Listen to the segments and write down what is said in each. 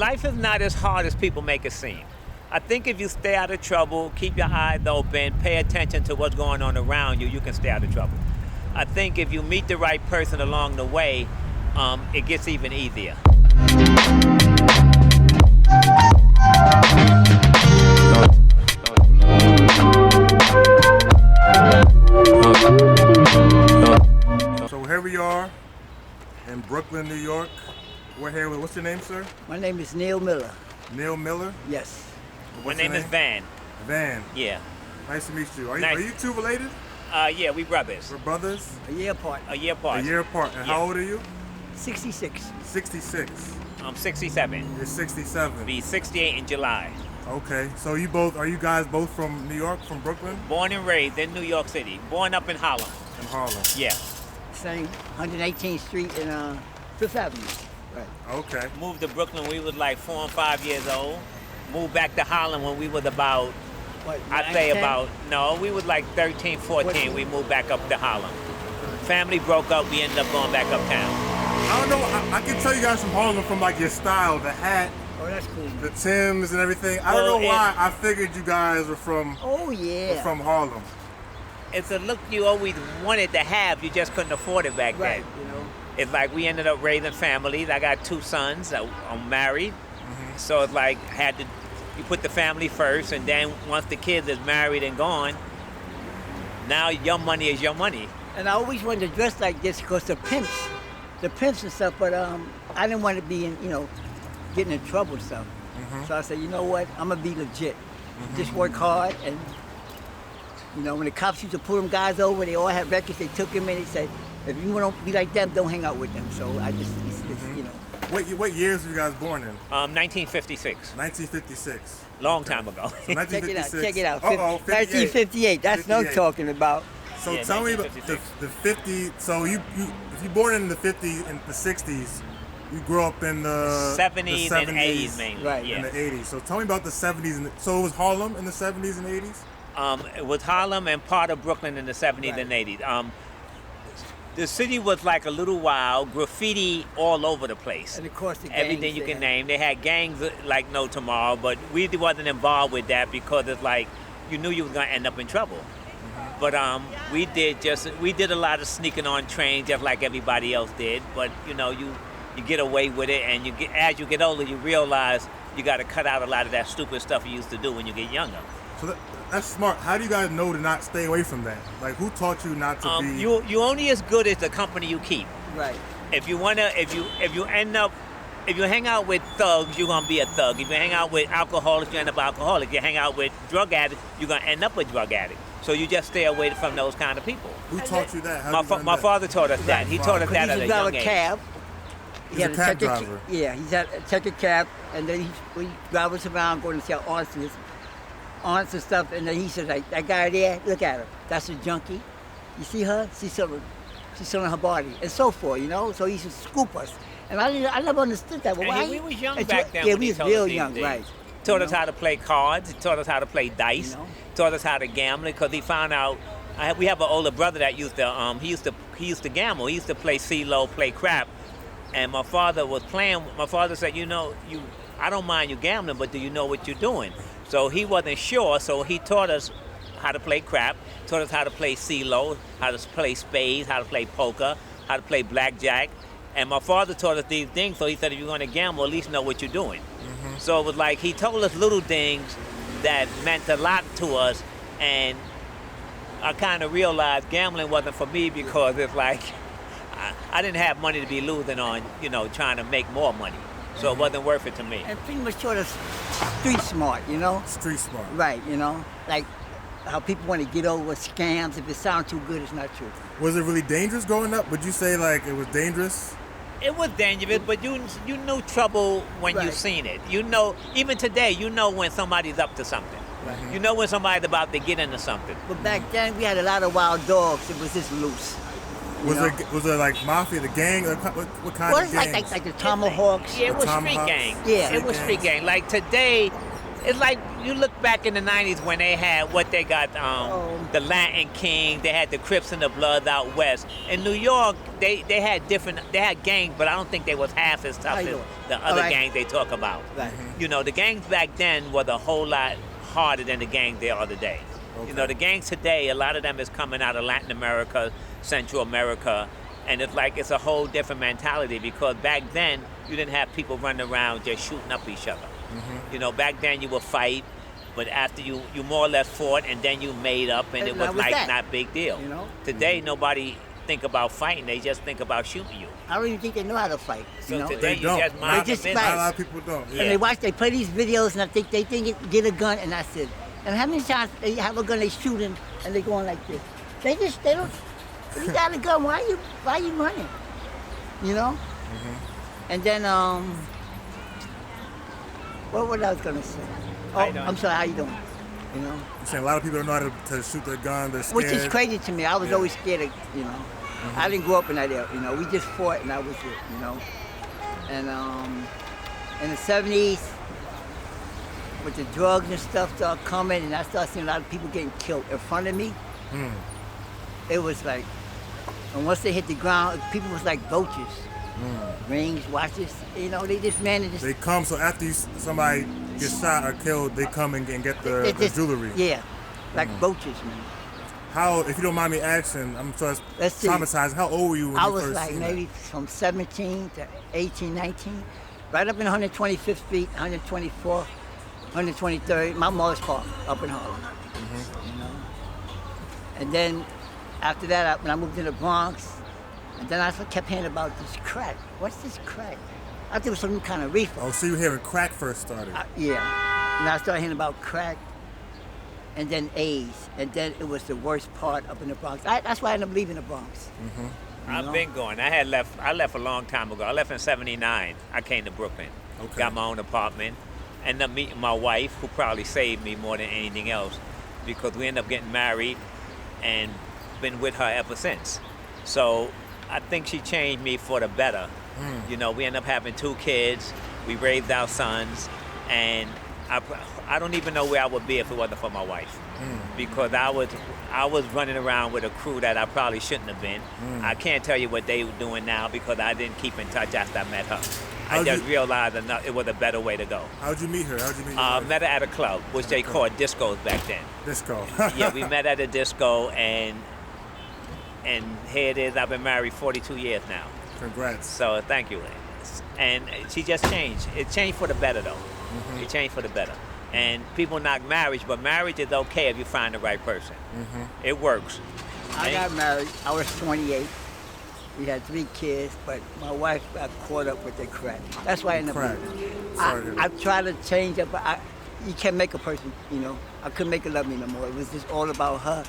life is not as hard as people make it seem. I think if you stay out of trouble, keep your eyes open, pay attention to what's going on around you, you can stay out of trouble. I think if you meet the right person along the way, it gets even easier. So here we are in Brooklyn, New York. We're here with, what's your name, sir? My name is Neil Miller. Neil Miller? Yes. My name is Van. Van. Yeah. Nice to meet you. Are Nice. you two related? Yeah, we brothers. We're brothers? A year apart. A year apart. A year apart. And Yeah. how old are you? 66. 66. I'm 67. You're 67. Be 68 in July. Okay. So are you guys both from New York, from Brooklyn? Born and raised in New York City. Born up in Harlem. In Harlem. Yeah. Same 118th Street and Fifth Avenue. Right. Okay. Moved to Brooklyn when we was like 4 and 5 years old. Moved back to Harlem when we was about, What, I'd 9, say 10? about, no, we was like 13, 14. We moved back up to Harlem. Family broke up, we ended up going back uptown. I don't know. I can tell you guys from Harlem from like your style, the hat, Oh, that's cool. the Timbs and everything. I don't Well, know why I figured you guys were from Oh, yeah. from Harlem. It's a look you always wanted to have, you just couldn't afford it back Right, then. you know. It's like we ended up raising families. I got 2 sons. I'm married. So it's like you put the family first, and then once the kids is married and gone, now your money is your money. And I always wanted to dress like this because the pimps and stuff, but I didn't want to be in, getting in trouble and stuff. So I said, you know what, I'm gonna be legit. Just work hard, and when the cops used to pull them guys over, they all had records, they took them in, they said, if you want to be like them, don't hang out with them. So I just. What years were you guys born in? 1956. 1956. Long time ago. So Check it out, 1956. check it out. Uh-oh, 1958, that's what I'm 58. talking about. So Yeah, tell me about 1956. the 50. So if you born in the 50s and the 60s, you grew up in the 70s the and 80s mainly. Right. Yeah. In the 80s. So tell me about the 70s. So it was Harlem in the 70s and 80s? It was Harlem and part of Brooklyn in the 70s Right. and 80s. The city was like a little wild, graffiti all over the place. And of course the Everything gangs you can there. name. They had gangs like no tomorrow, but we wasn't involved with that because it's like you knew you was gonna end up in trouble. But we did a lot of sneaking on trains just like everybody else did. But you get away with it, and as you get older, you realize you got to cut out a lot of that stupid stuff you used to do when you get younger. So that's smart. How do you guys know to not stay away from that? Like, who taught you not to be? You only as good as the company you keep. Right. If you hang out with thugs, you're gonna be a thug. If you hang out with alcoholics, you end up alcoholic. If you hang out with drug addicts, you're gonna end up a drug addict. So you just stay away from those kind of people. Who taught you that? How My, you learn my that? father taught us that. He taught us that at He a used to drive young a age. cab. He's a cab driver. Yeah, he's had a checker cab, and then he drive us around going to sell aunts and stuff. And then he said, like, that guy there, look at her. That's a junkie. You see her? She's selling her body, and so forth. So he used to scoop us, and I never understood that. Well, And why? we was young It's back what- then. Yeah, when we he was told real us these young, things. right? Taught us how to play cards. He taught us how to play dice. Taught us how to gamble because he found out. We have an older brother that used to gamble. He used to play CeeLo, play crap. And my father was playing. My father said, I don't mind you gambling, but do you know what you're doing? So he wasn't sure. So he taught us how to play crap. Taught us how to play CeeLo, how to play spades, how to play poker, how to play blackjack. And my father taught us these things. So he said, if you're going to gamble, at least know what you're doing. So it was like he told us little things that meant a lot to us, and I kind of realized gambling wasn't for me because it's like I didn't have money to be losing on, trying to make more money. So it wasn't worth it to me. And pretty much taught us street smart, Street smart. Right, like how people want to get over scams. If it sounds too good, it's not true. Was it really dangerous growing up? Would you say like it was dangerous? It was dangerous, but you knew trouble when you Right. seen it. Even today, when somebody's up to something. Right. You know when somebody's about to get into something. But back then, we had a lot of wild dogs. It was just loose. Was there like mafia, the gang? What kind Well, of it's gangs? like the Tomahawks. Yeah, it was street Tomahawks. gang. Yeah. It was street gang. Like today, It's like you look back in the '90s when they had what they got, the Latin King. They had the Crips and the Bloods out west. In New York, they had gangs, but I don't think they was half as tough as the other gangs they talk about. Right. You know, the gangs back then were a whole lot harder than the gangs they are today. Okay. You know, the gangs today, a lot of them is coming out of Latin America, Central America, and it's like it's a whole different mentality because back then you didn't have people running around just shooting up each other. You know, back then you would fight, but after you more or less fought and then you made up and it was like not big deal. You know? Today nobody think about fighting, they just think about shooting you. I don't even think they know how to fight. So you know? today They you don't. just mind They just the fight. A lot business. of people don't. And they play these videos, and I think they get a gun, and I said, and how many times they have a gun, they shooting, and they going like this. They don't. If you got a gun, why you running? You know. And then what I was gonna say? Oh, I'm sorry. How you doing? You know. You're saying a lot of people don't know how to shoot their gun. They're scared. Which is crazy to me. I was always scared of, you know. I didn't grow up in that area, you know. We just fought, and that was it, you know. And in the 70s, with the drugs and stuff started coming, and I started seeing a lot of people getting killed in front of me. It was like, and once they hit the ground, people was like vultures. Rings, watches, you know, they just managed to... They come, so after somebody gets shot or killed, they come and get the jewelry. Yeah, like vultures, man. How, if you don't mind me asking, I'm sure it's Let's see. traumatized. How old were you when I you was first like seen maybe from 17 to 18, 19, right up in 125th Street, 124th, 123rd, my mother's park up in Harlem. You know? And then after that, when I moved to the Bronx, and then I kept hearing about this crack. What's this crack? I thought it was some kind of reefer. Oh, so you were hearing crack first started. Yeah. And I started hearing about crack, and then AIDS, and then it was the worst part up in the Bronx. That's why I ended up leaving the Bronx. I've been going. I left a long time ago. I left in '79. I came to Brooklyn. Okay. Got my own apartment. Ended up meeting my wife, who probably saved me more than anything else, because we ended up getting married and been with her ever since. So I think she changed me for the better. You know, we ended up having 2 kids. We raised our sons, and I don't even know where I would be if it wasn't for my wife, because I was running around with a crew that I probably shouldn't have been. I can't tell you what they were doing now because I didn't keep in touch after I met her. I just realized it was a better way to go. How'd you meet her? How'd you meet her? Met her at a club, which they called discos back then. Disco. Yeah, we met at a disco, and here it is. I've been married 42 years now. Congrats. So thank you. And she just changed. It changed for the better, though. It changed for the better. And people knock marriage, but marriage is okay if you find the right person. It works. I got married. I was 28. We had 3 kids, but my wife got caught up with the crack. That's why I ended up leaving. I tried to change it, but you can't make a person, you know. I couldn't make her love me no more. It was just all about her.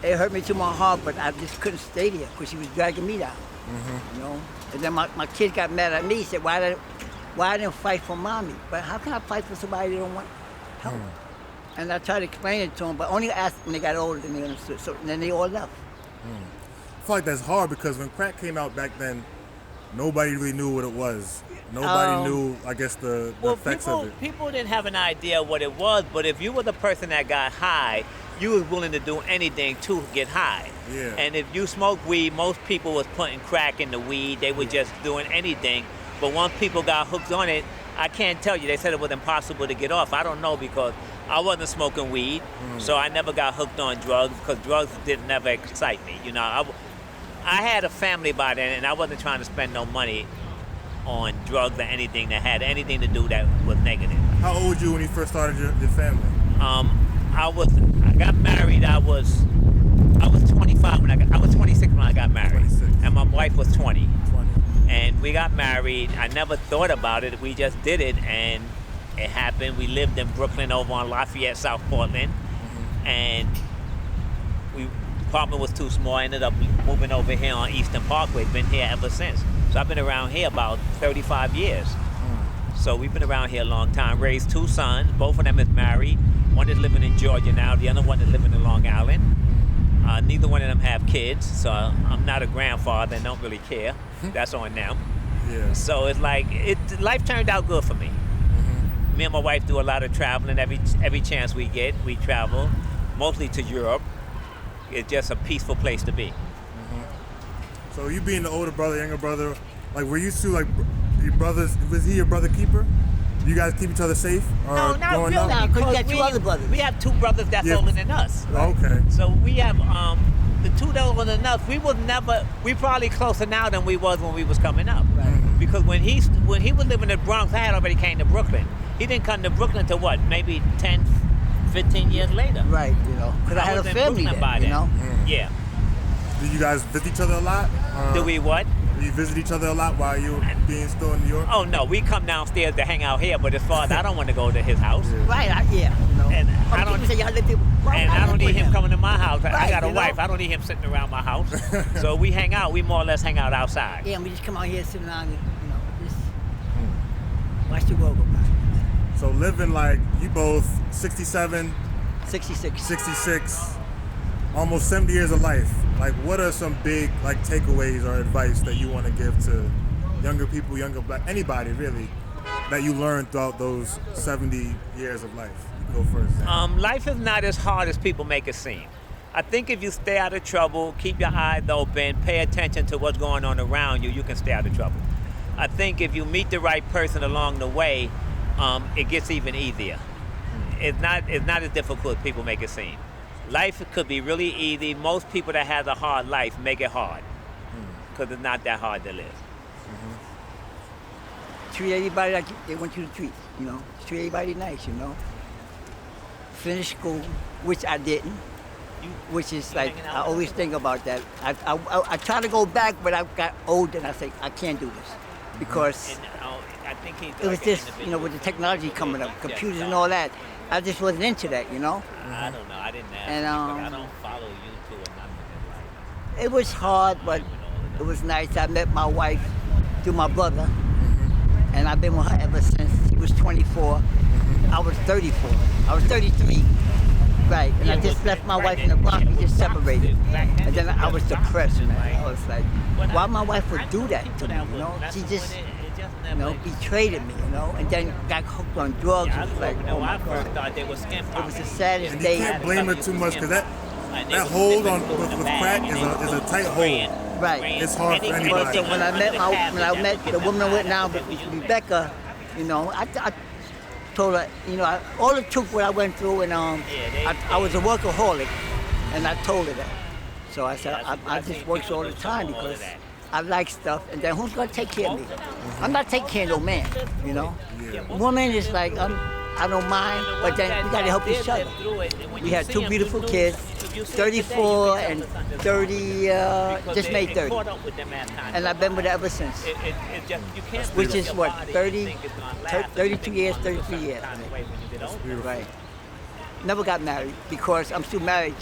It hurt me to my heart, but I just couldn't stay there because she was dragging me down. You know. And then my kids got mad at me. He said, "Why I didn't fight for mommy? But how can I fight for somebody that don't want help?" And I tried to explain it to them, but only asked when they got older, then they understood. So then they all left. I feel like that's hard because when crack came out back then, nobody really knew what it was. Nobody knew, I guess, the effects of it. People didn't have an idea what it was, but if you were the person that got high, you was willing to do anything to get high. Yeah. And if you smoke weed, most people was putting crack in the weed. They were just doing anything. But once people got hooked on it, I can't tell you. They said it was impossible to get off. I don't know because I wasn't smoking weed, so I never got hooked on drugs because drugs didn't never excite me. You know, I had a family by then, and I wasn't trying to spend no money on drugs or anything that had anything to do that was negative. How old were you when you first started your family? I got married. I was 25 I was 26 when I got married, 26. and my wife was 20. 20. And we got married. I never thought about it. We just did it, and it happened. We lived in Brooklyn over on Lafayette, South Portland, and the apartment was too small. I ended up moving over here on Eastern Parkway. Been here ever since. So I've been around here about 35 years. So we've been around here a long time. Raised 2 sons. Both of them is married. One is living in Georgia now. The other one is living in Long Island. Neither one of them have kids, so I'm not a grandfather and don't really care. That's on them. Yeah. So it's like life turned out good for me. Me and my wife do a lot of traveling. Every chance we get, we travel, mostly to Europe. It's just a peaceful place to be. So you being the older brother, younger brother, like were you two like your brothers? Was he your brother keeper? You guys keep each other safe? Or No, not growing really. up? Because you got two other brothers. We have two brothers that's Yeah. older than us. Okay. So we have the two that older than us. We probably closer now than we was when we was coming up. Right. Because when he was living in the Bronx, I had already came to Brooklyn. He didn't come to Brooklyn till what? Maybe 10, 15 years later. Right, you know, because I had was a in family Brooklyn there, by you then. know. Yeah. Did you guys visit each other a lot? Do we what? Do you visit each other a lot while you were being still in New York? Oh no, we come downstairs to hang out here. But as far as I don't want to go to his house. Right, yeah, you know. And I People don't. say y'all live there. Why And would I don't live need with him coming to my house. I Right, got a you know? wife. I don't need him sitting around my house. So we hang out. We more or less hang out outside. Yeah, and we just come out here, sit around, and, you know, just watch the world go by. So living like you both 67, 66. 66, almost 70 years of life. Like what are some big like takeaways or advice that you want to give to younger people, younger black, anybody really, that you learned throughout those 70 years of life? You can go first. Zach. Life is not as hard as people make it seem. I think if you stay out of trouble, keep your eyes open, pay attention to what's going on around you, you can stay out of trouble. I think if you meet the right person along the way, it gets even easier. It's not as difficult as people make it seem. Life could be really easy. Most people that have a hard life make it hard because it's not that hard to live. Treat everybody like they want you to treat, you know. Treat everybody nice, you know. Finish school, which I didn't. Which is like, I always think about that. I try to go back, but I got old and I say, I can't do this. Because And, I think he's it was just, you know, with the technology coming up, computers and all that, I just wasn't into that, you know. I don't know. I didn't ask. And, I don't follow YouTube or nothing. It was hard, but it was nice. I met my wife through my brother, and I've been with her ever since. She was 24. I was 34. I was 33. Right, and I just left my wife in the Bronx. We just separated, and then I was depressed, man. I was like, why my wife would do that to me, you know? She just, you know, betrayed me, you know, and then got hooked on drugs. It was like, oh my God. It was the saddest And you day. can't blame her too much because that hold on with crack is a tight hold. Right. It's hard for anybody. So when I met the woman I'm with now, Rebecca, you know, I told her, you know, all the truth what I went through, and I was a workaholic, and I told her that. So I said, I just work all the time because I like stuff, and then who's gonna take care of me? I'm not taking care of no man, you know. Woman is like, I don't mind, but then we gotta help each other. We had two beautiful kids, 34 and 30, just made 30. And I've been with her ever since. Which is what, 32 years, 33 years. Right. Never got married because I'm still married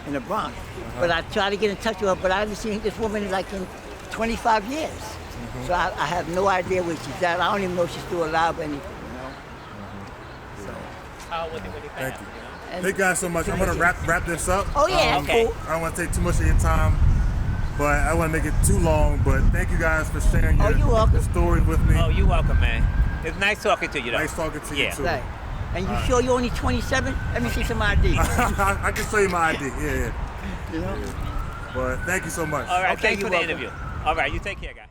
in the Bronx. But I try to get in touch with her, but I haven't seen this woman like in 25 years. So I have no idea where she's at. I don't even know if she's still alive or anything, you know. Thank you. Thank you guys so much. I'm gonna wrap this up. Oh yeah, okay. cool. I don't want to take too much of your time, but I want to make it too long. But thank you guys for sharing Oh, you're welcome. your stories with me. Oh, you're welcome, man. It's nice talking to you, though. Nice talking to you too. Right. And you sure you're only 27? Let me see some ID. I can show you my ID. Yeah. You know? But thank you so much. All right, Okay, thanks for you're the welcome. interview. All right, you take care, guys.